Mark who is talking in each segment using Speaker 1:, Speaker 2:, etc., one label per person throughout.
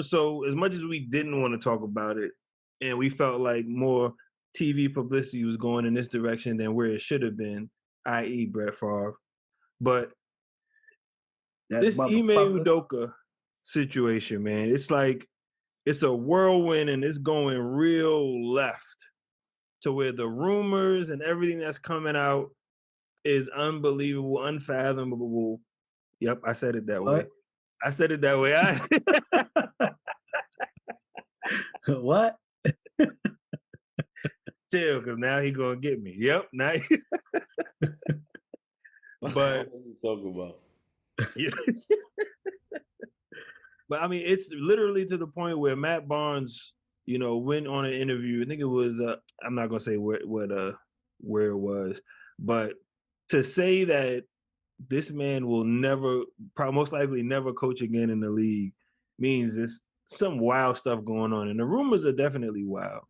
Speaker 1: So as much as we didn't want to talk about it, and we felt like more TV publicity was going in this direction than where it should have been, i.e. Brett Favre. But this Ime Udoka situation, man, it's like it's a whirlwind and it's going real left to where the rumors and everything that's coming out is unbelievable, unfathomable. Yep, I said it that way. I said it that way.
Speaker 2: What?
Speaker 1: Chill, because now he gonna get me. Yep, now. But
Speaker 3: what are you talking about?
Speaker 1: But I mean, it's literally to the point where Matt Barnes, went on an interview. I think it was. I'm not gonna say where it was, but to say that this man will most likely never coach again in the league means there's some wild stuff going on, and the rumors are definitely wild.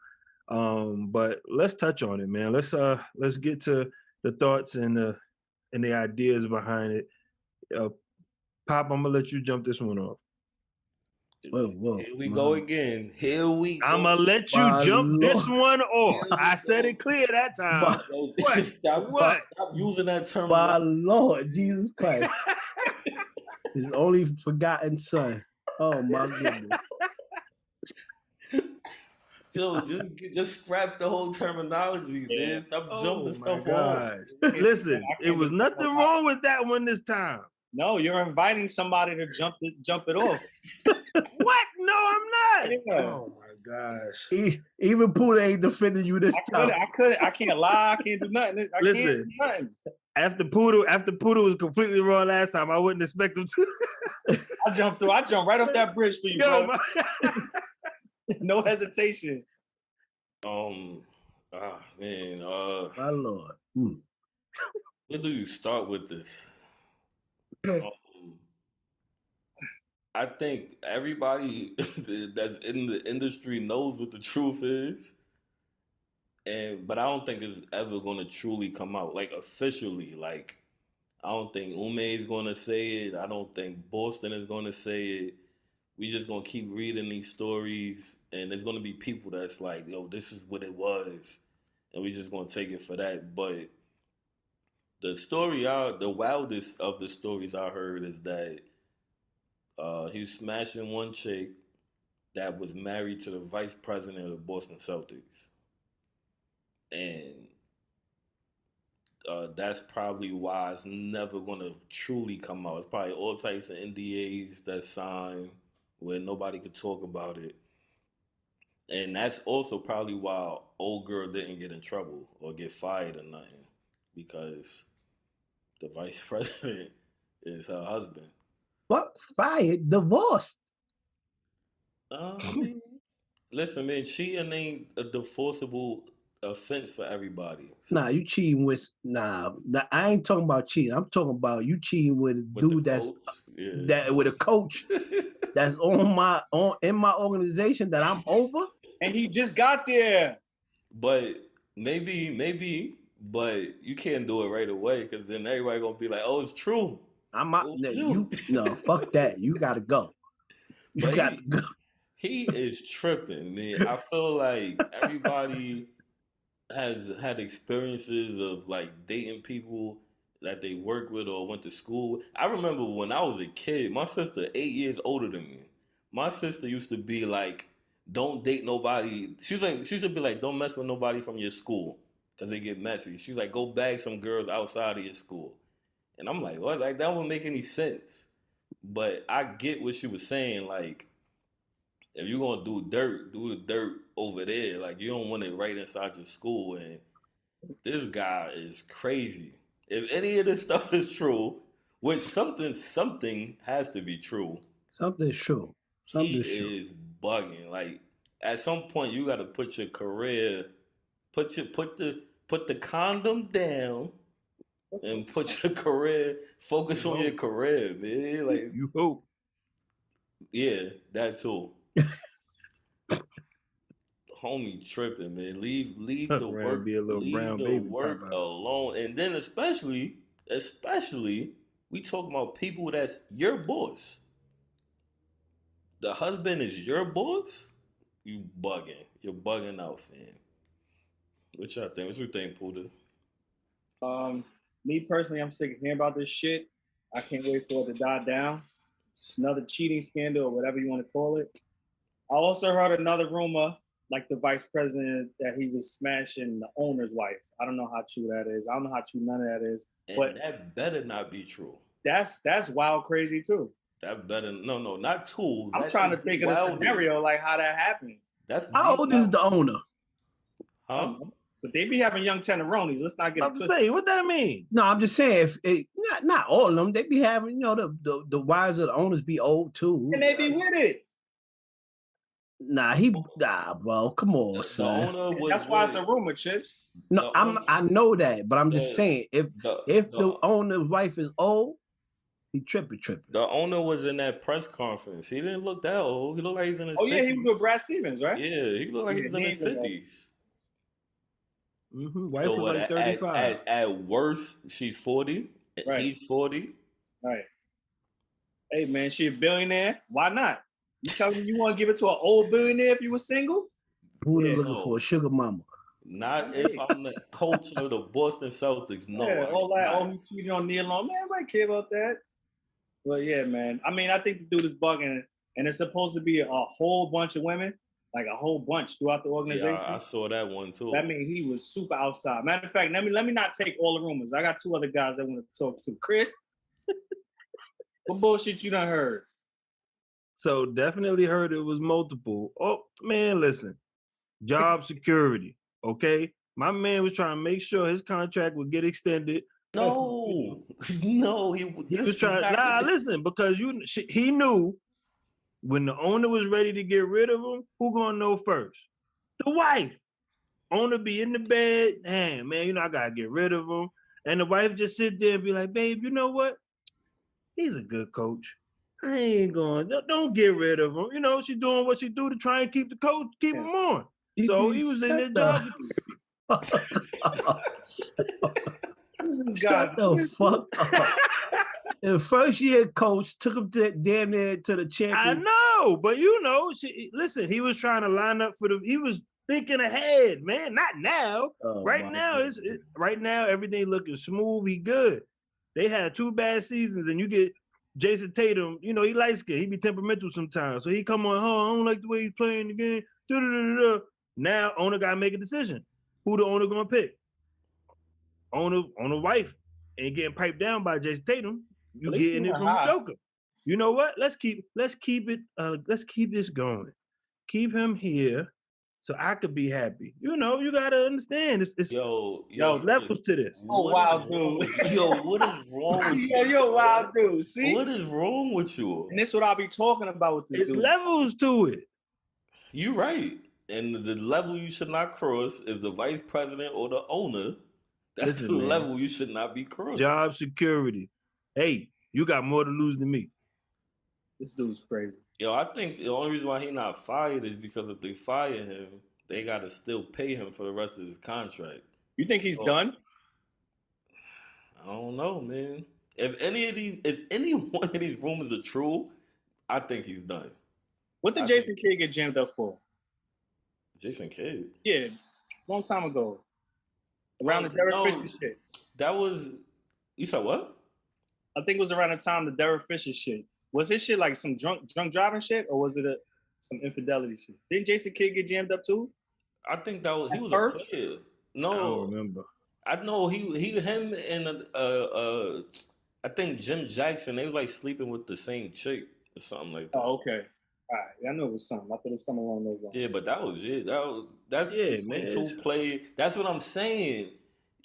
Speaker 1: But let's touch on it, man. Let's get to the thoughts and the ideas behind it. Pop, I'm gonna let you jump this one off.
Speaker 2: Whoa.
Speaker 3: Here we go again.
Speaker 1: I'm gonna let you jump this one off. I said it clear that time.
Speaker 3: Stop using that term.
Speaker 2: My Lord Jesus Christ. His only forgotten son. Oh my goodness.
Speaker 3: So just scrap the whole terminology, man. Stop jumping stuff off.
Speaker 1: Listen, it was nothing wrong with that one this time.
Speaker 4: No, you're inviting somebody to jump it off.
Speaker 1: What? No, I'm not.
Speaker 4: Yeah.
Speaker 1: Oh my gosh.
Speaker 2: Even Puda ain't defending you this time.
Speaker 4: I can't lie. I can't do nothing.
Speaker 1: Listen,
Speaker 4: can't do nothing.
Speaker 1: After Puda was completely wrong last time, I wouldn't expect him to.
Speaker 4: I jumped right off that bridge for you, bro. No hesitation.
Speaker 3: Man.
Speaker 2: My Lord.
Speaker 3: Where do you start with this? I think everybody that's in the industry knows what the truth is, but I don't think it's ever going to truly come out, like officially. Like, I don't think Ume is going to say it. I don't think Boston is going to say it. We just going to keep reading these stories, and there's going to be people that's like, yo, this is what it was, and we just going to take it for that. But the wildest of the stories I heard is that he was smashing one chick that was married to the vice president of the Boston Celtics. And that's probably why it's never going to truly come out. It's probably all types of NDAs that's signed where nobody could talk about it. And that's also probably why old girl didn't get in trouble or get fired or nothing, because the vice president is her husband.
Speaker 2: What? Fired? Divorced?
Speaker 3: Listen, man, cheating ain't a divorceable offense for everybody.
Speaker 2: Nah, you cheating with I ain't talking about cheating. I'm talking about you cheating with a dude with a coach that's in my organization that I'm over.
Speaker 4: And he just got there.
Speaker 3: But maybe, but you can't do it right away, because then everybody gonna be like, "Oh, it's true."
Speaker 2: No, fuck that. You gotta go. You gotta go.
Speaker 3: He is tripping, man. I feel like everybody has had experiences of like dating people that they work with or went to school with. I remember when I was a kid, my sister, 8 years older than me, my sister used to be like, don't date nobody. She used to be like, don't mess with nobody from your school because they get messy. She's like, go bag some girls outside of your school. And I'm like, what? Like, that wouldn't make any sense. But I get what she was saying. Like, if you're going to do the dirt over there. Like, you don't want it right inside your school. And this guy is crazy. If any of this stuff is true, which something has to be true.
Speaker 2: Something's true.
Speaker 3: He is bugging. Like, at some point, you got to put your career, put the condom down, and put your career, focus on your career, man. Like,
Speaker 1: you hope.
Speaker 3: Yeah, that too. Homie tripping, man. Leave the work,
Speaker 1: be a little
Speaker 3: leave
Speaker 1: brown
Speaker 3: the
Speaker 1: baby
Speaker 3: work alone. And then especially, we talk about people that's your boss. the husband is your boss, you bugging. You're bugging out, fam. What y'all think? What you think, Puda?
Speaker 4: Me personally, I'm sick of hearing about this shit. I can't wait for it to die down. It's another cheating scandal or whatever you want to call it. I also heard another rumor, like the vice president, that he was smashing the owner's wife. I don't know how true that is. I don't know how true none of that is.
Speaker 3: And
Speaker 4: but
Speaker 3: that better not be true.
Speaker 4: That's wild crazy too.
Speaker 3: That better no, not true.
Speaker 4: I'm trying to think of a scenario like how that happened.
Speaker 3: That's
Speaker 2: how old is the owner?
Speaker 3: Huh?
Speaker 4: But they be having young tenderonis. Let's not get
Speaker 1: I'm saying, what that mean?
Speaker 2: No, I'm just saying, not all of them. They be having, the wives of the owners be old too.
Speaker 4: And they be with it.
Speaker 2: Bro, come on, son.
Speaker 4: That's why it's a rumor, Chips.
Speaker 2: No, I know that, but I'm just saying, if the owner's wife is old, he tripping.
Speaker 3: The owner was in that press conference. He didn't look that old. He looked like he's in his 50s.
Speaker 4: Yeah, he was with Brad Stevens, right?
Speaker 3: Yeah, he looked like he was in his 50s.
Speaker 1: Wife was like 35.
Speaker 3: At worst, she's 40. Right. He's 40.
Speaker 4: Right. Hey, man, she a billionaire. Why not? You telling me you want to give it to an old billionaire if you were single?
Speaker 2: Who they looking for? A sugar mama.
Speaker 3: Not if I'm the coach of the Boston Celtics. No.
Speaker 4: Yeah, he tweeted on Neil Long. Man, I care about that. But yeah, man. I mean, I think the dude is bugging, and it's supposed to be a whole bunch of women, like a whole bunch throughout the organization.
Speaker 3: Yeah, I saw that one too.
Speaker 4: That means he was super outside. Matter of fact, let me not take all the rumors. I got two other guys I want to talk to. Chris, what bullshit you done heard?
Speaker 1: So definitely heard it was multiple. Oh man, listen, job security. Okay, my man was trying to make sure his contract would get extended.
Speaker 3: No, he
Speaker 1: was trying. Listen, because he knew when the owner was ready to get rid of him, who gonna know first? The wife. Owner be in the bed, hey man, I gotta get rid of him, and the wife just sit there and be like, babe, you know what? He's a good coach. I ain't going. Don't get rid of him. She's doing what she do to try and keep him on. So he was in their job.
Speaker 2: Shut the fuck up. The first year coach took him damn near to the champion.
Speaker 1: I know, but listen, he was trying to line up he was thinking ahead, man. Not now. Right now, everything looking smooth. He good. They had 2 bad seasons, and you get Jason Tatum. He light skinned. He be temperamental sometimes. So he come on, I don't like the way he's playing the game. Da-da-da-da-da. Now owner gotta make a decision. Who the owner gonna pick? Owner wife ain't getting piped down by Jason Tatum. You getting it from imeudoka. You know what? Let's keep this going. Keep him here so I could be happy. You gotta understand. It's levels to this.
Speaker 4: Oh wow, dude.
Speaker 3: What is wrong with you?
Speaker 4: Yo, wow, dude. See?
Speaker 3: What is wrong with you?
Speaker 4: And this is what I'll be talking about with this.
Speaker 1: It's levels to it.
Speaker 3: You right. And the level you should not cross is the vice president or the owner. That's the level you should not be crossing.
Speaker 1: Job security. Hey, you got more to lose than me.
Speaker 4: This dude's crazy.
Speaker 3: Yo, I think the only reason why he not fired is because if they fire him, they got to still pay him for the rest of his contract.
Speaker 4: You think he's done?
Speaker 3: I don't know, man. If any one of these rumors are true, I think he's done.
Speaker 4: What did Jason Kidd get jammed up for?
Speaker 3: Jason Kidd?
Speaker 4: Yeah, long time ago. Around the Derek Fisher shit.
Speaker 3: That was, you said what?
Speaker 4: I think it was around the time the Derek Fisher shit. Was his shit like some drunk driving shit, or was it some infidelity shit? Didn't Jason Kidd get jammed up too?
Speaker 3: I think that was, he was
Speaker 4: first?
Speaker 3: a player. No.
Speaker 1: I don't remember.
Speaker 3: I know him and I think Jim Jackson, they was like sleeping with the same chick or something like that.
Speaker 4: Oh, okay. All right. Yeah, I know it was something. I thought it was something along those lines.
Speaker 3: Yeah, but that was it. That's man. 2 play. That's what I'm saying.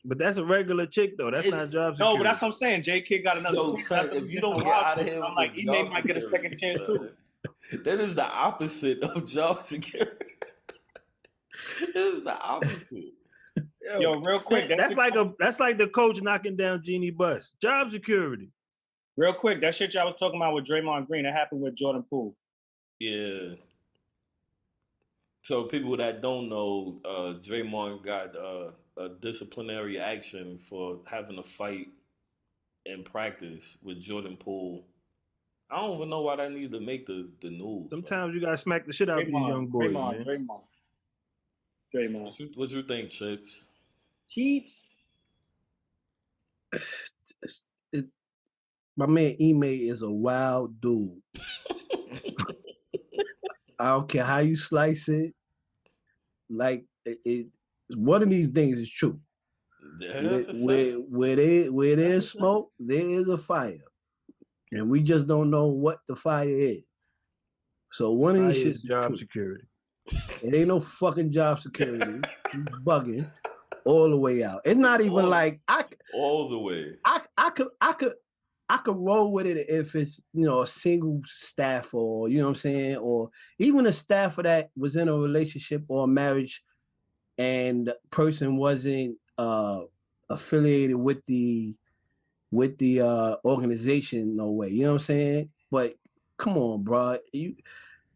Speaker 1: But that's a regular chick though. That's not job security.
Speaker 4: No, but that's what I'm saying. J Kidd got another.
Speaker 3: So, if you don't get out of here,
Speaker 4: I'm like, he might get a second chance too.
Speaker 3: That is the opposite of job security. This is the opposite.
Speaker 4: Yo, real quick.
Speaker 1: That's like the coach knocking down Jeannie Buss. Job security.
Speaker 4: Real quick, that shit y'all was talking about with Draymond Green, that happened with Jordan Poole.
Speaker 3: Yeah. So people that don't know, Draymond got a disciplinary action for having a fight in practice with Jordan Poole. I don't even know why that need to make the news.
Speaker 1: Sometimes you gotta smack the shit out of these young boys, man.
Speaker 4: Draymond.
Speaker 3: What you think, Chips?
Speaker 4: Cheats.
Speaker 2: My man Ime is a wild dude. I don't care how you slice it. Like one of these things is true. Where there's smoke, there is a fire, and we just don't know what the fire is. So one of these shits is
Speaker 1: job
Speaker 2: true.
Speaker 1: security.
Speaker 2: It ain't no fucking job security. You bugging all the way out. It's not even like
Speaker 3: all the way.
Speaker 2: I could roll with it if it's, you know, a single staffer, or, you know what I'm saying, or even a staffer that was in a relationship or a marriage and the person wasn't affiliated with the organization, no way. You know what I'm saying? But come on, bro.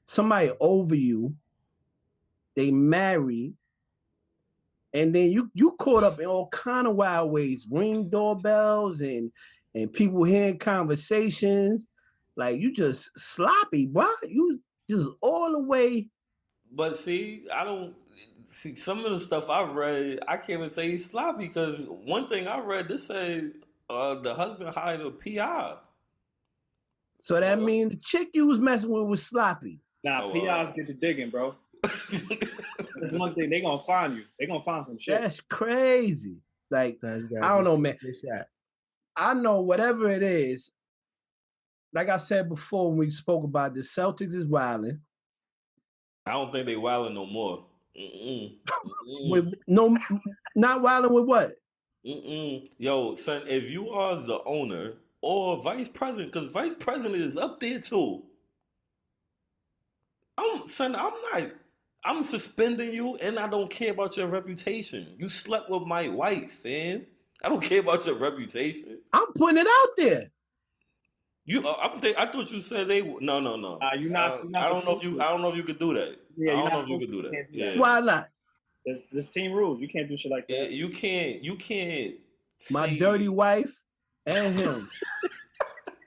Speaker 2: Somebody over you, they marry, and then you caught up in all kind of wild ways, ring doorbells and people hearing conversations. Like, you just sloppy, bro. You just all the way.
Speaker 3: But see, I don't see some of the stuff I read. I can't even say he's sloppy, because one thing I read, this said the husband hired a PI.
Speaker 2: So that means the chick you was messing with was sloppy.
Speaker 4: Nah, PIs get the digging, bro. There's one thing, they gonna find you. They gonna find some shit.
Speaker 2: That's crazy. Like, I don't know, man. I know whatever it is. Like I said before when we spoke about the Celtics is wilding.
Speaker 3: I don't think they wilding no more.
Speaker 2: With not wilding with what?
Speaker 3: Yo, son, if you are the owner or vice president, because vice president is up there too. I'm suspending you, and I don't care about your reputation. You slept with my wife, man. I don't care about your reputation.
Speaker 2: I'm putting it out there.
Speaker 3: I thought you said they. No.
Speaker 4: You're not.
Speaker 3: I don't know if you could do that.
Speaker 4: Yeah,
Speaker 3: I don't know if you could do that. Yeah.
Speaker 2: Why not?
Speaker 4: This team rules. You can't do shit like that.
Speaker 3: Yeah, you can't.
Speaker 2: My dirty wife and him.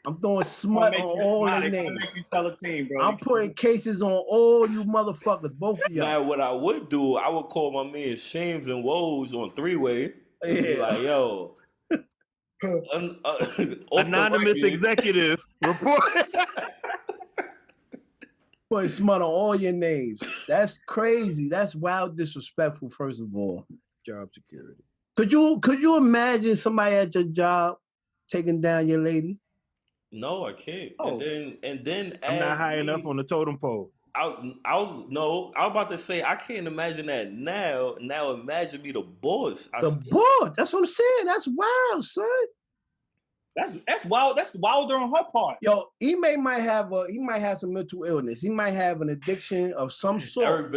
Speaker 2: I'm throwing smut on all their names.
Speaker 4: Make you sell a team, bro.
Speaker 2: I'm putting cases on all you motherfuckers, both of y'all.
Speaker 3: Now, what I would do, I would call my man Shames and Woes on three-way. Yeah. Be like, yo.
Speaker 1: Anonymous executive report.
Speaker 2: Putting smut on all your names. That's crazy. That's wild disrespectful, first of all.
Speaker 1: Job security.
Speaker 2: Could you imagine somebody at your job taking down your lady?
Speaker 3: No, I can't. Oh. And then
Speaker 1: I'm not high enough on the totem pole.
Speaker 3: I was about to say, I can't imagine that now. Now imagine me the boss.
Speaker 2: Boss. That's what I'm saying. That's wild, son.
Speaker 4: That's wild. That's wilder on her part.
Speaker 2: Yo, he might have some mental illness. He might have an addiction of some sort.
Speaker 3: Eric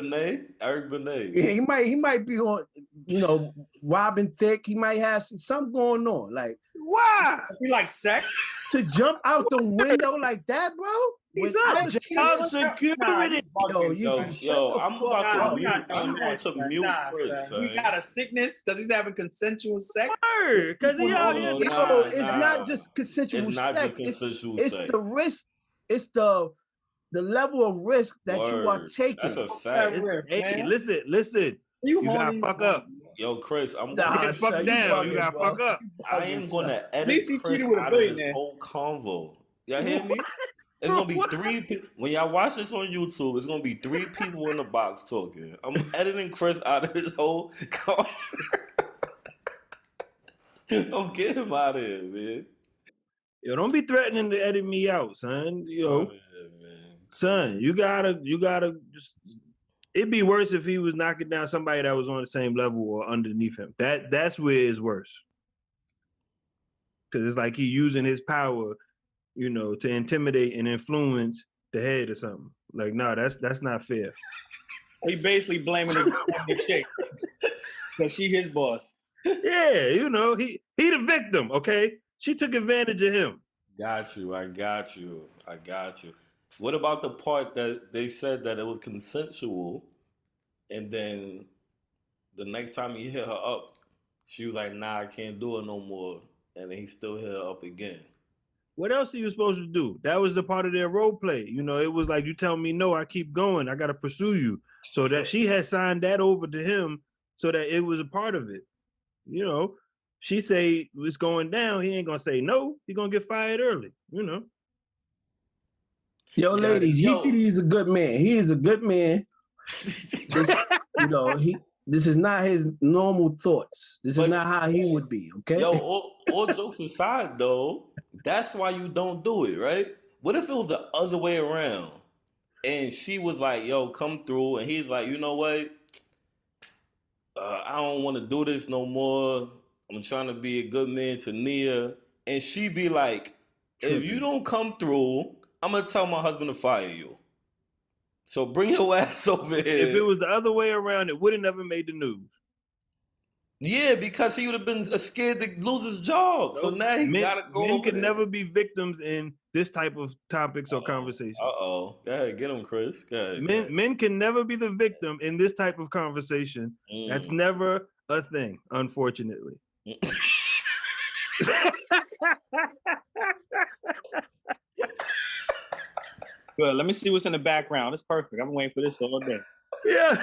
Speaker 3: Benet.
Speaker 2: Yeah, he might be on, you know, robbing thick. He might have something going on. Like,
Speaker 1: why?
Speaker 4: You like sex?
Speaker 2: To jump out the window like that, bro?
Speaker 1: He's on job security.
Speaker 3: Yo, I'm about to mute Chris.
Speaker 4: He got a sickness because he's having consensual sex.
Speaker 1: Because he out here.
Speaker 2: It's not just consensual sex. It's the risk. It's the level of risk that you are taking.
Speaker 3: That's a fact.
Speaker 1: Hey, listen. You gotta fuck up.
Speaker 3: Yo, Chris, I'm
Speaker 1: gonna fuck down. You gotta fuck up.
Speaker 3: I am gonna edit Chris out of this whole convo. Y'all hear me? It's gonna be 3 people. When y'all watch this on YouTube, it's gonna be 3 people in the box talking. I'm editing Chris out of this whole convo. I'm getting him out of here, man.
Speaker 1: Yo, don't be threatening to edit me out, son. Yo, son, you gotta just. It'd be worse if he was knocking down somebody that was on the same level or underneath him. That's where it's worse. Because it's like he using his power, you know, to intimidate and influence the head or something. Like, no, that's not fair.
Speaker 4: He basically blaming the chick because she his boss.
Speaker 1: Yeah, you know, he the victim, okay? She took advantage of him.
Speaker 3: I got you. What about the part that they said that it was consensual, and then the next time he hit her up, she was like, nah, I can't do it no more, and then he still hit her up again?
Speaker 1: What else are you supposed to do? That was the part of their role play. You know, it was like, you tell me no, I keep going. I got to pursue you. So that she had signed that over to him so that it was a part of it. You know, she say it's going down. He ain't going to say no. He going to get fired early, you know.
Speaker 2: Yo, ladies, he's a good man. He is a good man. This is not his normal thoughts. This is not how he would be, okay?
Speaker 3: Yo, all jokes aside, though, that's why you don't do it, right? What if it was the other way around? And she was like, yo, come through. And he's like, you know what? I don't want to do this no more. I'm trying to be a good man to Nia. And she be like, if you don't come through, I'm going to tell my husband to fire you. So bring your ass over here.
Speaker 1: If it was the other way around, it would have never made the news.
Speaker 3: Yeah, because he would have been scared to lose his job. So now he got to go over
Speaker 1: Men can
Speaker 3: there.
Speaker 1: never be victims in this type of topics or conversations.
Speaker 3: Go ahead, get him, Chris. Go ahead.
Speaker 1: Men can never be the victim in this type of conversation. That's never a thing, unfortunately.
Speaker 4: Good. Let me see what's in the background. It's perfect. I'm waiting for this all day.
Speaker 1: Yeah.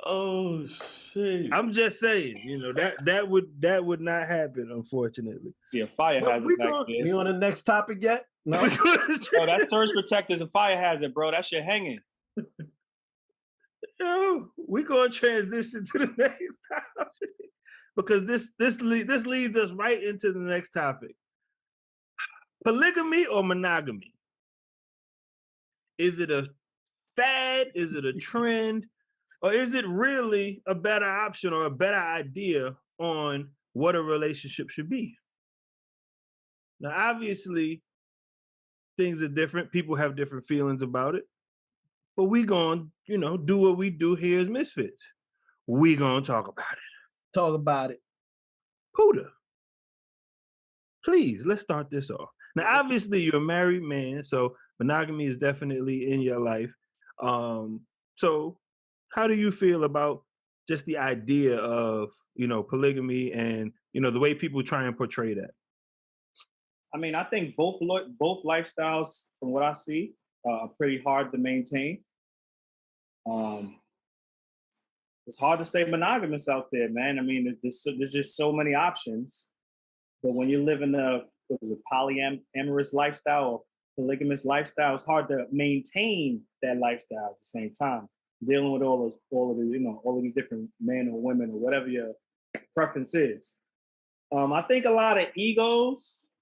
Speaker 3: Oh shit!
Speaker 1: I'm just saying, you know, that would not happen, unfortunately.
Speaker 4: See a fire hazard back there.
Speaker 2: We on the next topic yet? No.
Speaker 4: Oh, that surge protector is a fire hazard, bro. That shit hanging.
Speaker 1: Yo, we're gonna transition to the next topic because this leads us right into the next topic. Polygamy or monogamy? Is it a fad? Is it a trend? Or is it really a better option or a better idea on what a relationship should be? Now, obviously, things are different. People have different feelings about it. But we gonna, do what we do here as MizFitz. We gonna talk about it.
Speaker 2: Talk about it.
Speaker 1: Huda, please, let's start this off. Now, obviously, you're a married man, so monogamy is definitely in your life. So how do you feel about just the idea of, polygamy and, the way people try and portray that?
Speaker 4: I mean, I think both lifestyles, from what I see, are pretty hard to maintain. It's hard to stay monogamous out there, man. I mean, there's just so many options. But when you live in a polyamorous lifestyle or polygamous lifestyle, it's hard to maintain that lifestyle at the same time. Dealing with all of these different men or women or whatever your preference is. I think a lot of egos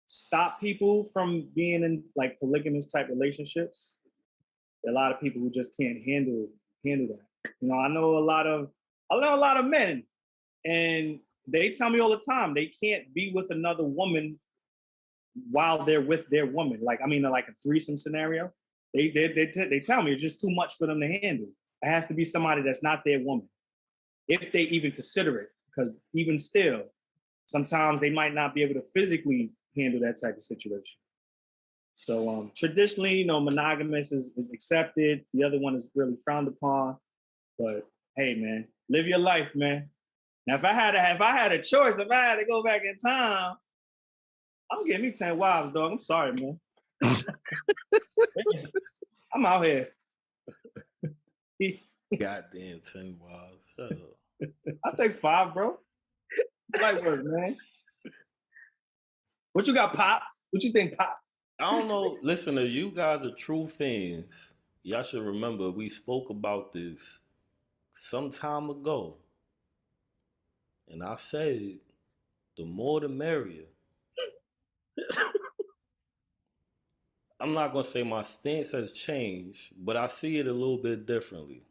Speaker 4: stop people from being in like polygamous type relationships. There are a lot of people who just can't handle that. I know a lot of men, and they tell me all the time they can't be with another woman while they're with their woman. Like a threesome scenario. They tell me it's just too much for them to handle. It has to be somebody that's not their woman, if they even consider it. Because even still, sometimes they might not be able to physically handle that type of situation. So traditionally, monogamous is accepted. The other one is really frowned upon. But hey, man, live your life, man. Now, if I had a choice, if I had to go back in time, I'm getting me 10 wives, dog. I'm sorry, man. I'm out here.
Speaker 3: Goddamn 10 wives. Shut up.
Speaker 4: I'll take 5, bro. It's light work, man. What you got, Pop? What you think, Pop?
Speaker 3: I don't know. Listen, if you guys are true fans, y'all should remember we spoke about this some time ago. And I said, the more the merrier. I'm not going to say my stance has changed, but I see it a little bit differently.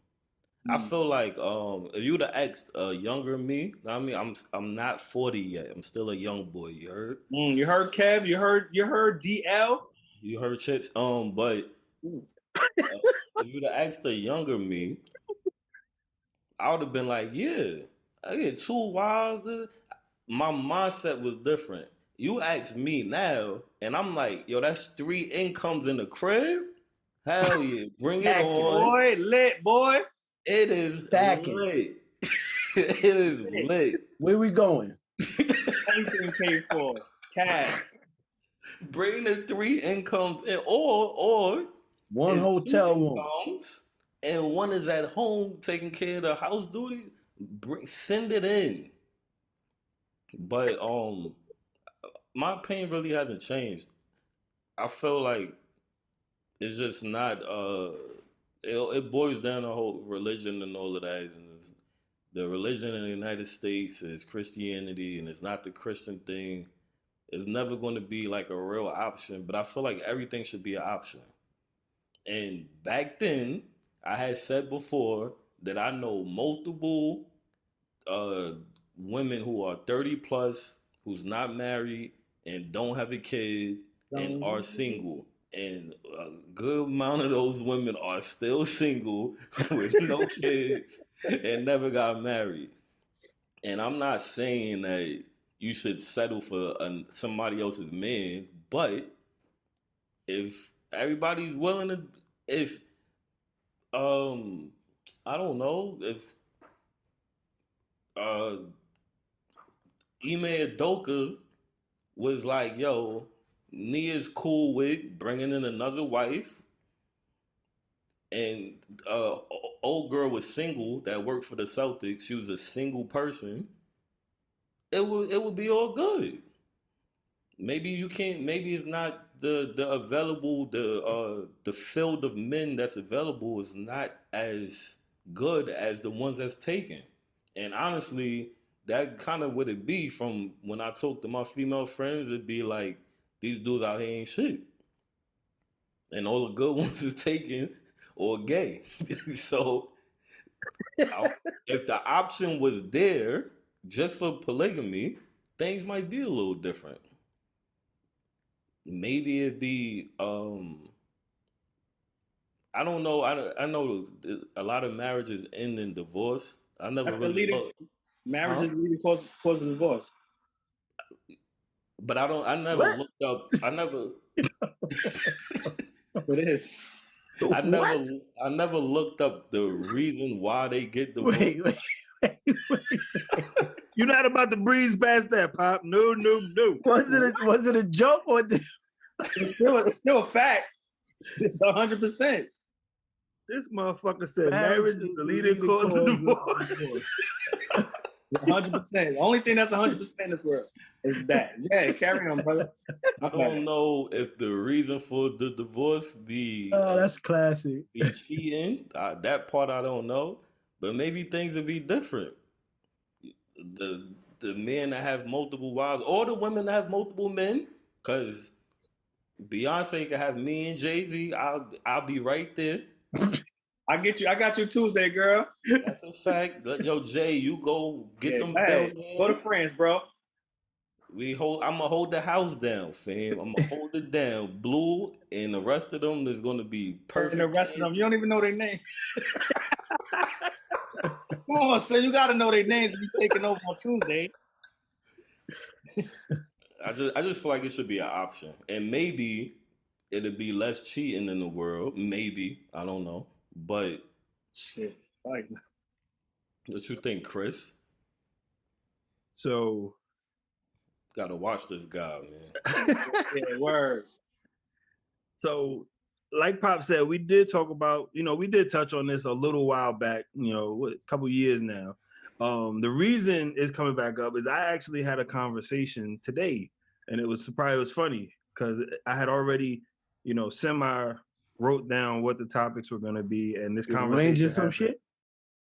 Speaker 3: I feel like if you'd have asked a younger me, I'm not 40 yet. I'm still a young boy. You heard?
Speaker 4: You heard, Kev? You heard DL?
Speaker 3: You heard Chips? But if you'd have asked a younger me, I would have been like, yeah, I get 2 wives. My mindset was different. You ask me now, and I'm like, yo, that's 3 incomes in the crib? Hell yeah, bring it on.
Speaker 4: Boy, lit, boy.
Speaker 3: It is lit. It is lit.
Speaker 2: Where we going?
Speaker 4: Everything paid for. Cash.
Speaker 3: Bring the 3 incomes in, or
Speaker 2: One
Speaker 3: it's
Speaker 2: hotel
Speaker 3: 2
Speaker 2: room.
Speaker 3: incomes and one is at home taking care of the house duty. Send it in. But my opinion really hasn't changed. I feel like it's just not. It boils down to whole religion and all of that. And the religion in the United States is Christianity, and it's not the Christian thing. It's never going to be like a real option. But I feel like everything should be an option. And back then, I had said before that I know multiple women who are 30 plus, who's not married and don't have a kid and are single. And a good amount of those women are still single with no kids and never got married. And I'm not saying that you should settle for somebody else's man, but if everybody's willing to, if I don't know, if imeudoka was like, yo, Nia's cool with bringing in another wife, and old girl was single that worked for the Celtics. She was a single person. It would be all good. Maybe you can't. Maybe it's not the available the field of men that's available is not as good as the ones that's taken. And honestly, that kind of would it be from when I talk to my female friends. It'd be like these dudes out here ain't shit, and all the good ones is taken or gay. So if the option was there just for polygamy, things might be a little different. Maybe it'd be I don't know. I know a lot of marriages end in divorce. I never
Speaker 4: That's the
Speaker 3: really
Speaker 4: leading.
Speaker 3: looked,
Speaker 4: Marriage is the leading cause of divorce.
Speaker 3: but I never
Speaker 2: What?
Speaker 3: looked up. I never.
Speaker 4: It is.
Speaker 3: I
Speaker 2: What?
Speaker 3: never looked up the reason why they get divorced.
Speaker 2: Wait.
Speaker 1: You're not about to breeze past that, Pop. No.
Speaker 2: Was it a joke or?
Speaker 4: It's still a fact. It's 100%.
Speaker 1: This motherfucker said
Speaker 2: Marriage
Speaker 1: marriage is the leading cause of divorce.
Speaker 4: 100%. The only thing that's 100% in this world is that. Yeah, carry on, brother.
Speaker 3: I don't know if the reason for the divorce be
Speaker 2: that's classic.
Speaker 3: be cheating. That part I don't know, but maybe things would be different. The men that have multiple wives or the women that have multiple men, because Beyonce can have me and Jay-Z. I'll be right there.
Speaker 4: I got you Tuesday, girl.
Speaker 3: That's a fact. Yo, Jay, you go get them bills.
Speaker 4: Go to France, bro.
Speaker 3: I'm gonna hold the house down, fam. I'm gonna hold it down. Blue and the rest of them is gonna be perfect.
Speaker 4: And the rest of them, you don't even know their names. Come on, so you gotta know their names if you're taking over on Tuesday.
Speaker 3: I just feel like it should be an option, and maybe it'll be less cheating in the world. Maybe, I don't know, but
Speaker 4: shit. Like,
Speaker 3: what you think, Chris?
Speaker 1: So,
Speaker 3: gotta watch this guy, man.
Speaker 4: yeah, word.
Speaker 1: So, like Pop said, we did talk about, we did touch on this a little while back, a couple years now. The reason it's coming back up is I actually had a conversation today, and it was funny because I had already, semi wrote down what the topics were going to be, and this conversation.
Speaker 2: Arranging some shit?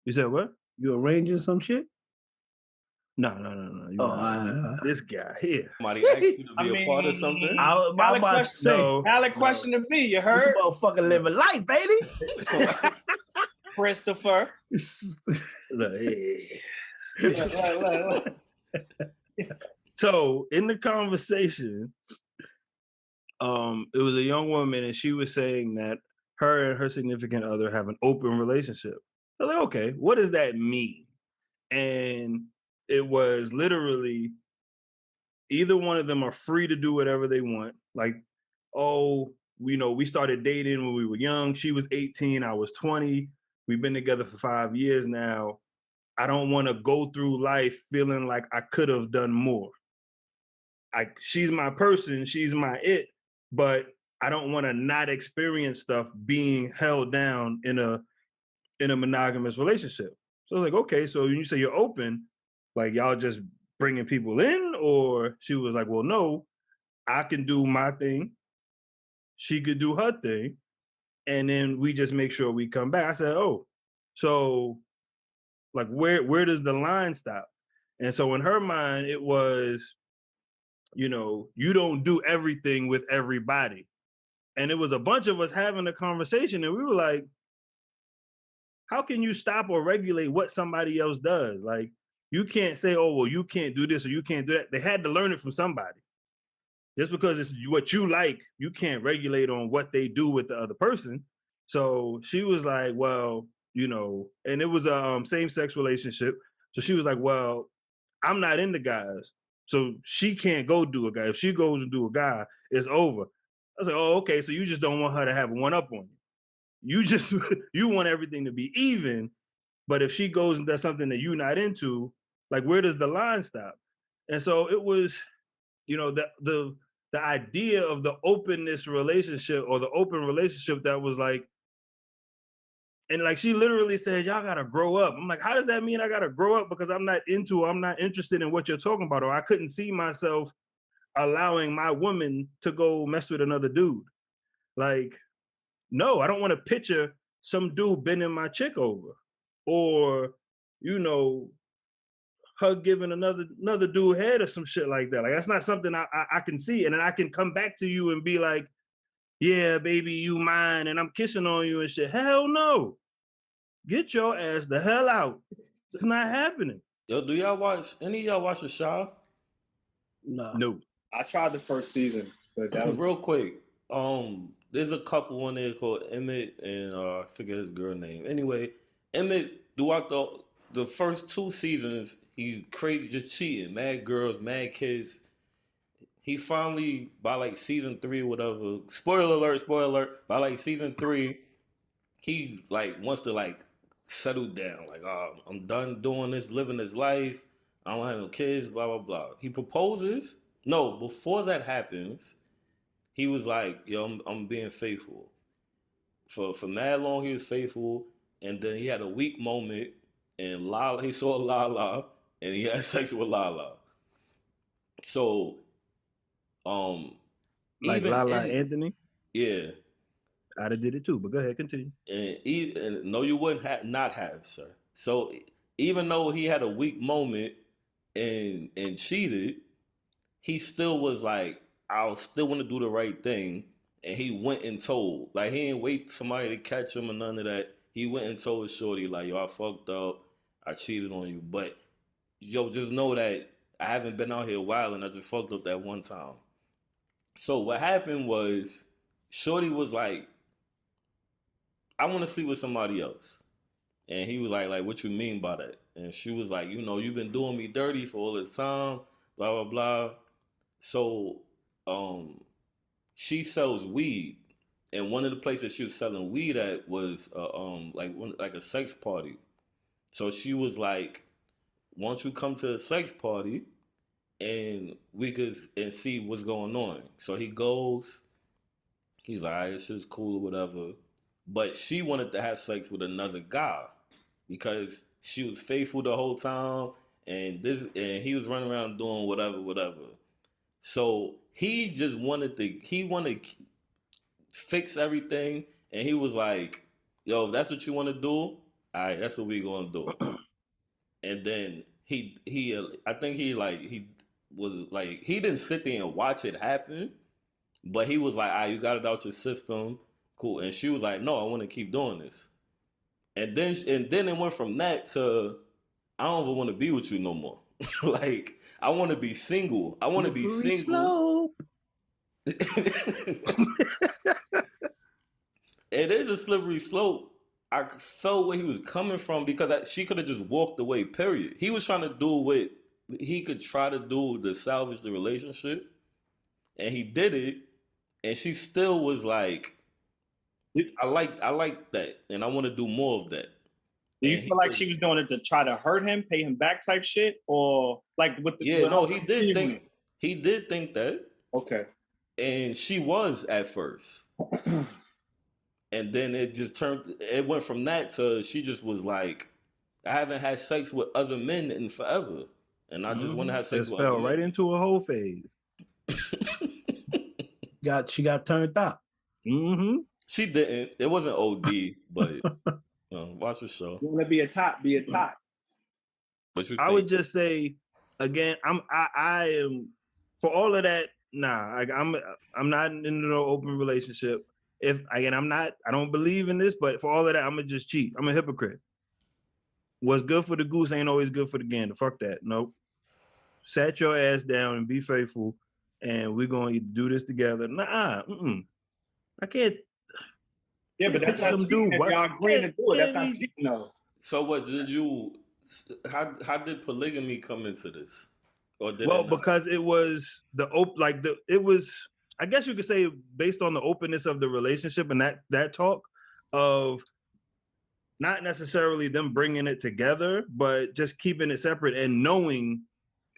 Speaker 1: You said what?
Speaker 2: You arranging some shit?
Speaker 1: No. This guy here.
Speaker 3: Somebody asked you to be a part of something?
Speaker 4: Valid question to me, you heard?
Speaker 2: This motherfucker living life, baby.
Speaker 4: Christopher.
Speaker 1: Look. So in the conversation, it was a young woman, and she was saying that her and her significant other have an open relationship. I was like, okay, what does that mean? And it was literally either one of them are free to do whatever they want. Like, we started dating when we were young. She was 18, I was 20. We've been together for 5 years now. I don't want to go through life feeling like I could have done more. She's my person, she's my it, but I don't want to not experience stuff being held down in a monogamous relationship. So I was like, okay, so when you say you're open, like y'all just bringing people in, or she was like, well, no, I can do my thing, she could do her thing, and then we just make sure we come back. I said, oh, so like where does the line stop? And so in her mind, it was, you know, you don't do everything with everybody. And it was a bunch of us having a conversation, and we were like, how can you stop or regulate what somebody else does? Like, you can't say, oh, well, you can't do this or you can't do that. They had to learn it from somebody. Just because it's what you like, you can't regulate on what they do with the other person. So she was like, well, you know, and it was a same-sex relationship. So she was like, well, I'm not into guys. So she can't go do a guy. If she goes and do a guy, it's over. I was like, oh, okay. So you just don't want her to have a one up on you. You just, you want everything to be even. But if she goes and does something that you're not into, like, where does the line stop? And so it was, you know, the idea of the openness relationship, or the open relationship, that was like, and like she literally said, y'all gotta grow up. I'm like, how does that mean I gotta grow up because I'm not interested in what you're talking about, or I couldn't see myself allowing my woman to go mess with another dude? Like, no, I don't want to picture some dude bending my chick over, or, you know, her giving another dude head or some shit like that. Like, that's not something I can see. And then I can come back to you and be like, yeah, baby, you mine, and I'm kissing on you and shit. Hell no. Get your ass the hell out. It's not happening.
Speaker 3: Yo, do y'all watch, any of y'all watch The Chi?
Speaker 1: No.
Speaker 4: I tried the first season, but that was
Speaker 3: real quick. There's a couple on there called Emmett and I forget his girl name. Anyway, Emmett, throughout the first 2 seasons, he's crazy, just cheating, mad girls, mad kids. He finally, by like season 3 or whatever, spoiler alert, by like season 3, he like wants to like settle down. Like, oh, I'm done doing this, living this life. I don't have no kids, blah, blah, blah. He proposes. No, before that happens, he was like, yo, I'm being faithful. For mad long, he was faithful. And then he had a weak moment, and he saw Lala, and he had sex with Lala. So,
Speaker 1: like Lala Anthony?
Speaker 3: Yeah.
Speaker 1: I'd have did it too, but go ahead, continue.
Speaker 3: And no, you wouldn't not have, sir. So even though he had a weak moment and cheated, he still was like, I still want to do the right thing. And he went and told. Like, he didn't wait for somebody to catch him or none of that. He went and told his shorty, like, yo, I fucked up. I cheated on you. But, yo, just know that I haven't been out here a while and I just fucked up that one time. So what happened was, shorty was like, I want to sleep with somebody else. And he was like, what you mean by that? And she was like, you know, you've been doing me dirty for all this time, blah, blah, blah. So, she sells weed, and one of the places she was selling weed at was like a sex party. So she was like, "Why don't you come to a sex party, and we could and see what's going on?" So he goes. He's like, "All right, this shit's cool or whatever," but she wanted to have sex with another guy because she was faithful the whole time, and he was running around doing whatever. So he just wanted to fix everything, and he was like, yo, if that's what you want to do, all right, that's what we gonna do. And then he I think he was like, he didn't sit there and watch it happen, but he was like, all right, you got it out your system, cool. And she was like, no, I want to keep doing this. And then it went from that to, I don't even want to be with you no more. Like, I want to be single. I want to be single. It is a slippery slope. I felt where he was coming from because she could have just walked away, period. He was trying to do what he could try to do to salvage the relationship, and he did it, and she still was like, I like that, and I want to do more of that.
Speaker 4: Do you feel like she was doing it to try to hurt him, pay him back type shit? Or like with the
Speaker 3: he did think that.
Speaker 4: Okay.
Speaker 3: And she was at first. And then it went from that to she just was like, I haven't had sex with other men in forever. And I just want to have sex with other men.
Speaker 1: Fell right into a whole phase.
Speaker 2: She got turned up.
Speaker 1: Mm-hmm.
Speaker 3: She didn't. It wasn't OD, but watch the show.
Speaker 4: You want to be a top, be a top.
Speaker 1: I would just say, again, I am for all of that. Nah, I'm not in no open relationship. I don't believe in this, but for all of that, I'm gonna just cheat. I'm a hypocrite. What's good for the goose ain't always good for the gander. Fuck that. Nope. Sat your ass down and be faithful, and we're gonna do this together. Nah, I can't.
Speaker 4: Yeah, but that's not cheating. If y'all agreeing to do it, that's not cheating, though.
Speaker 3: So what did you? How did polygamy come into this?
Speaker 1: Because it was I guess you could say based on the openness of the relationship and that talk of not necessarily them bringing it together, but just keeping it separate and knowing,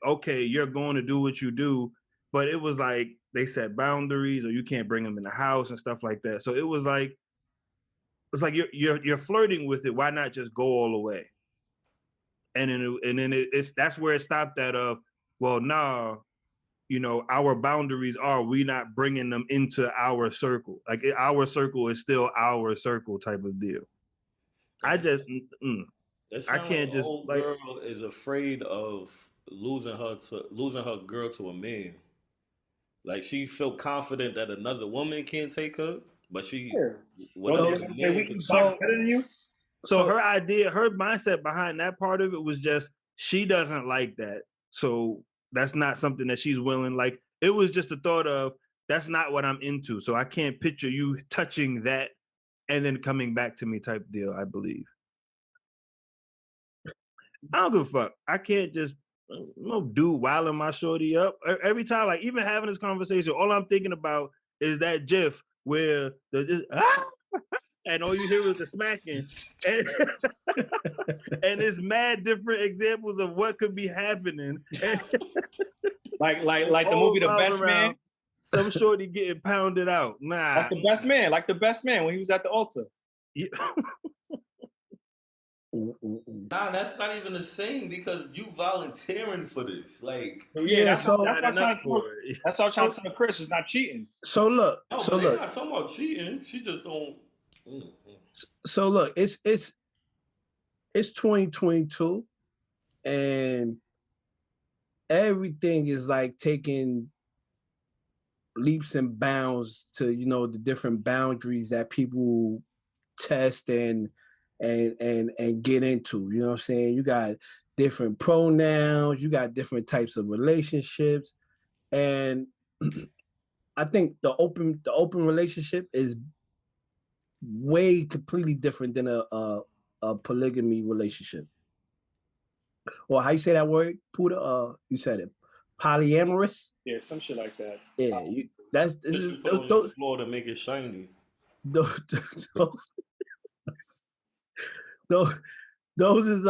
Speaker 1: okay, you're going to do what you do. But it was like they set boundaries, or you can't bring them in the house and stuff like that. So it was like, it's like you're flirting with it. Why not just go all the way? And then that's where it stopped at. Well, nah, our boundaries are we not bringing them into our circle. Like our circle is still our circle type of deal. I just, I can't just.
Speaker 3: Old girl is afraid of losing her girl to a man. Like she feel confident that another woman can't take her, but
Speaker 1: So her idea, her mindset behind that part of it was just she doesn't like that. So that's not something that she's willing. Like it was just a thought of that's not what I'm into. So I can't picture you touching that and then coming back to me type deal, I believe. I don't give a fuck. I can't just no dude wilding my shorty up. Every time, like even having this conversation, all I'm thinking about is that GIF where and all you hear is the smacking. And, and it's mad different examples of what could be happening.
Speaker 4: like the movie The Best Man.
Speaker 1: Some shorty getting pounded out. Nah.
Speaker 4: Like the best man when he was at the altar.
Speaker 1: Yeah.
Speaker 3: Nah, that's not even the same because you volunteering for this. Like,
Speaker 4: that's what I'm trying to tell Chris is not cheating.
Speaker 2: So look,
Speaker 3: look, not talking about cheating. She just don't.
Speaker 2: So look, it's 2022, and everything is like taking leaps and bounds to the different boundaries that people test and get into. You know what I'm saying? You got different pronouns, you got different types of relationships, and I think the open relationship is way completely different than a polygamy relationship. Or how you say that word, Puda? You said it. Polyamorous?
Speaker 4: Yeah, some shit like that.
Speaker 2: Yeah,
Speaker 3: this is those floor to make it shiny.
Speaker 2: Those is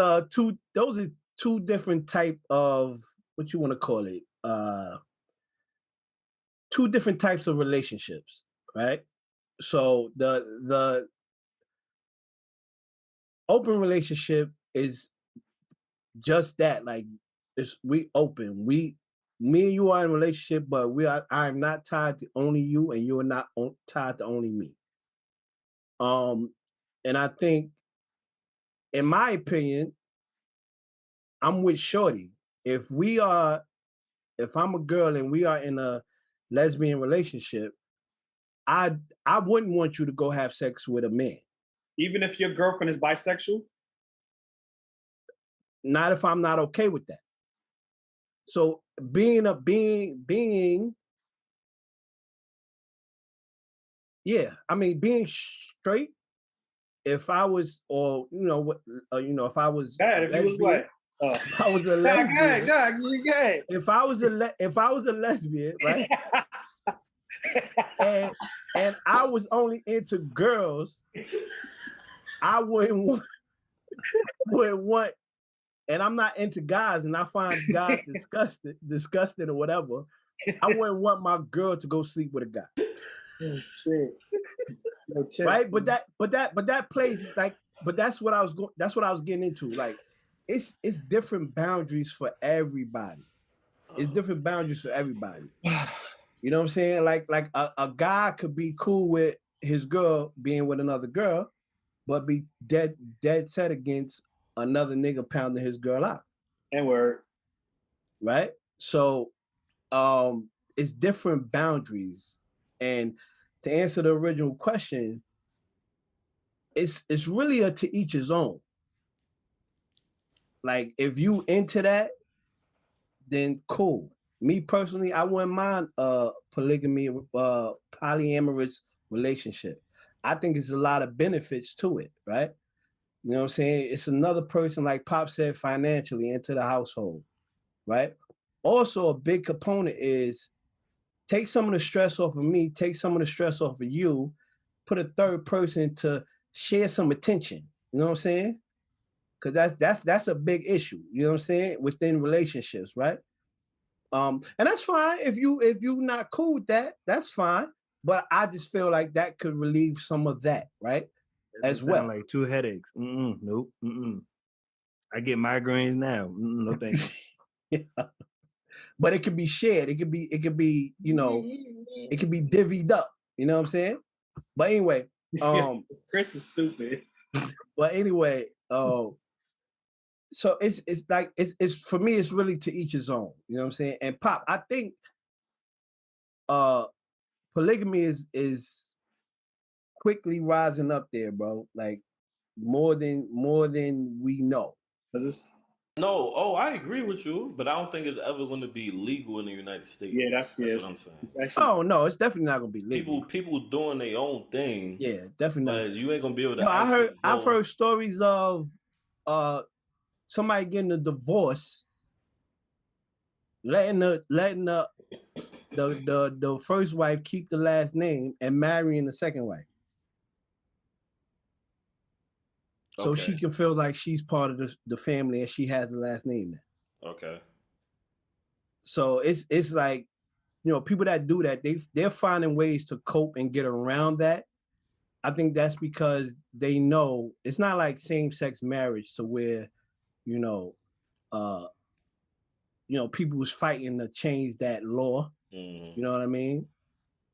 Speaker 2: two different type of what you want to call it. Two different types of relationships, right? So the open relationship is just that. Like we open. Me and you are in a relationship, but I'm not tied to only you, and you are not tied to only me. And I think, in my opinion, I'm with Shorty. If I'm a girl and we are in a lesbian relationship, I wouldn't want you to go have sex with a man.
Speaker 4: Even if your girlfriend is bisexual?
Speaker 2: Not if I'm not okay with that. So being straight, if I was, or if I was,
Speaker 4: if you was what?
Speaker 2: If I was a lesbian, if I was a lesbian, right? and I was only into girls, I wouldn't went one, and I'm not into guys, and I find guys disgusting or whatever. I wouldn't want my girl to go sleep with a guy.
Speaker 4: Oh, shit. No,
Speaker 2: Right? But that plays like, but that's what I was getting into. Like, it's different boundaries for everybody. It's different boundaries for everybody. You know what I'm saying? Like a guy could be cool with his girl being with another girl, but be dead set against another nigga pounding his girl out.
Speaker 4: And word.
Speaker 2: Right? So it's different boundaries. And to answer the original question, it's really a to each his own. Like, if you into that, then cool. Me personally, I wouldn't mind polygamy, polyamorous relationship. I think there's a lot of benefits to it, right? You know what I'm saying? It's another person, like Pop said, financially into the household, right? Also, a big component is take some of the stress off of me, take some of the stress off of you, put a third person to share some attention. You know what I'm saying? Because that's a big issue. You know what I'm saying? Within relationships, right? And that's fine if you not cool with that. That's fine. But I just feel like that could relieve some of that, right? As well.
Speaker 1: Like 2 headaches. Nope. I get migraines now. No thanks.
Speaker 2: Yeah. But it could be shared. It could be, you know, it could be divvied up. You know what I'm saying? But anyway,
Speaker 4: Chris is stupid.
Speaker 2: But anyway, so it's like it's for me, it's really to each his own. You know what I'm saying? And Pop, I think polygamy is quickly rising up there, bro. Like more than we know.
Speaker 3: No, I agree with you, but I don't think it's ever going to be legal in the United States.
Speaker 4: Yeah, that's
Speaker 3: what I'm saying.
Speaker 2: Actually, no, it's definitely not going to be legal.
Speaker 3: People doing their own thing.
Speaker 2: Yeah, definitely not.
Speaker 3: You ain't going to be able to.
Speaker 2: No, I've heard stories of somebody getting a divorce, letting the first wife keep the last name and marrying the second wife. So she can feel like she's part of the family and she has the last name now.
Speaker 3: Okay.
Speaker 2: So it's like, you know, people that do that, they're finding ways to cope and get around that. I think that's because they know it's not like same-sex marriage to where, you know, people was fighting to change that law. Mm-hmm. You know what I mean?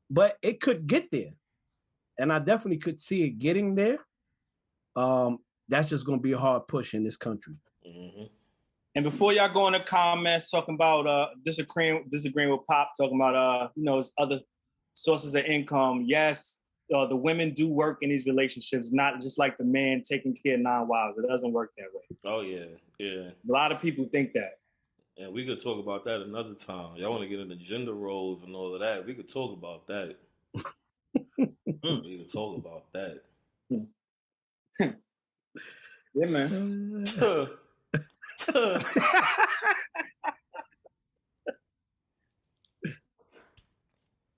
Speaker 2: But it could get there. And I definitely could see it getting there. That's just going to be a hard push in this country.
Speaker 4: Mm-hmm. And before y'all go in the comments talking about disagreeing with Pop, talking about other sources of income. Yes, the women do work in these relationships, not just like the man taking care of 9 wives. It doesn't work that way.
Speaker 3: Oh yeah. A
Speaker 4: lot of people think that.
Speaker 3: And we could talk about that another time. Y'all want to get into gender roles and all of that? We could talk about that. We could talk about that.
Speaker 4: Yeah, man.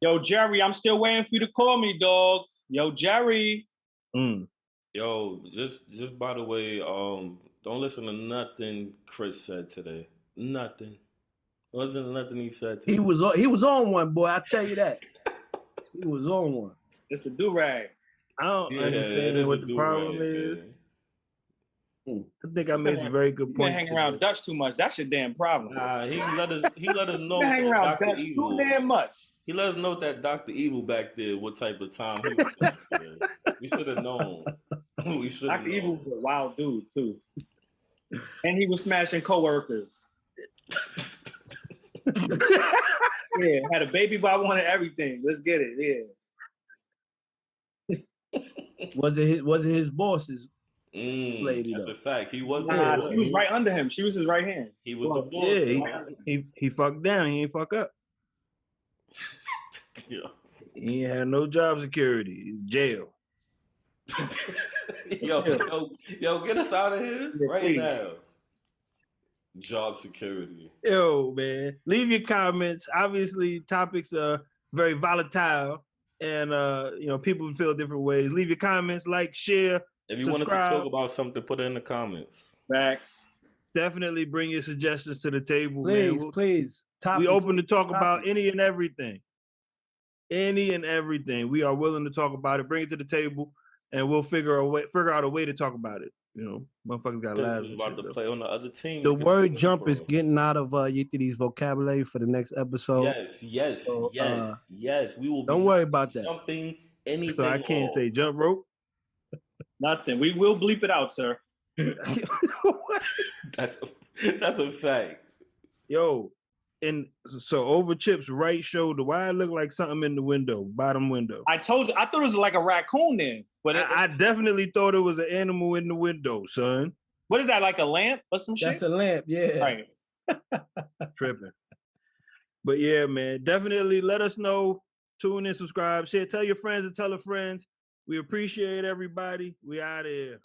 Speaker 4: Yo, Jerry, I'm still waiting for you to call me, dog. Yo, Jerry.
Speaker 3: Yo, just by the way, don't listen to nothing Chris said today. Nothing. Wasn't nothing he said today.
Speaker 2: He was on one, boy. I tell you that. He was on one.
Speaker 4: It's the do-rag.
Speaker 1: I don't understand what the problem is. I think I made some very good points.
Speaker 4: You been hanging around Dutch too much. That's your damn problem.
Speaker 3: Nah, he let us know.
Speaker 4: You been hanging around Dutch too damn much.
Speaker 3: He let us know that Dr. Evil back there, what type of time he was. We should have known.
Speaker 4: Dr. Evil was a wild dude too, and he was smashing coworkers. Yeah, had a baby, but I wanted everything. Let's get it. Yeah.
Speaker 2: Was it his boss's?
Speaker 3: Lady, that's a fact. He was.
Speaker 4: She was right under him. She was his right hand.
Speaker 3: He was the boss.
Speaker 1: Yeah, he fucked down. He ain't fuck up.
Speaker 3: Yeah.
Speaker 1: He had no job security. Jail.
Speaker 3: Yo, get us out of here right now. Job security.
Speaker 1: Yo, man. Leave your comments. Obviously, topics are very volatile, and people feel different ways. Leave your comments, like, share.
Speaker 3: If you want us to talk about something, put it in the comments.
Speaker 4: Facts.
Speaker 1: Definitely bring your suggestions to the table,
Speaker 2: please,
Speaker 1: man.
Speaker 2: Please.
Speaker 1: We open to talk about any and everything. Any and everything. We are willing to talk about it. Bring it to the table, and we'll figure out a way to talk about it. You know, motherfuckers got lives.
Speaker 3: Is about to play on the other team.
Speaker 2: The word "jump" is getting out of Yeti's vocabulary for the next episode.
Speaker 3: Yes. We will.
Speaker 2: Don't worry about that.
Speaker 3: Jumping anything.
Speaker 1: So I can't say jump rope.
Speaker 4: Nothing. We will bleep it out, sir.
Speaker 3: That's a fact.
Speaker 1: Yo, and so over Chip's right shoulder, why it look like something in the window, bottom window?
Speaker 4: I told you, I thought it was like a raccoon then. But
Speaker 1: I definitely thought it was an animal in the window, son.
Speaker 4: What is that, like a lamp or some shit?
Speaker 2: That's a lamp, yeah.
Speaker 4: Right.
Speaker 1: Tripping. But yeah, man, definitely let us know. Tune in, subscribe, share, tell your friends and tell your friends. We appreciate everybody. We out of here.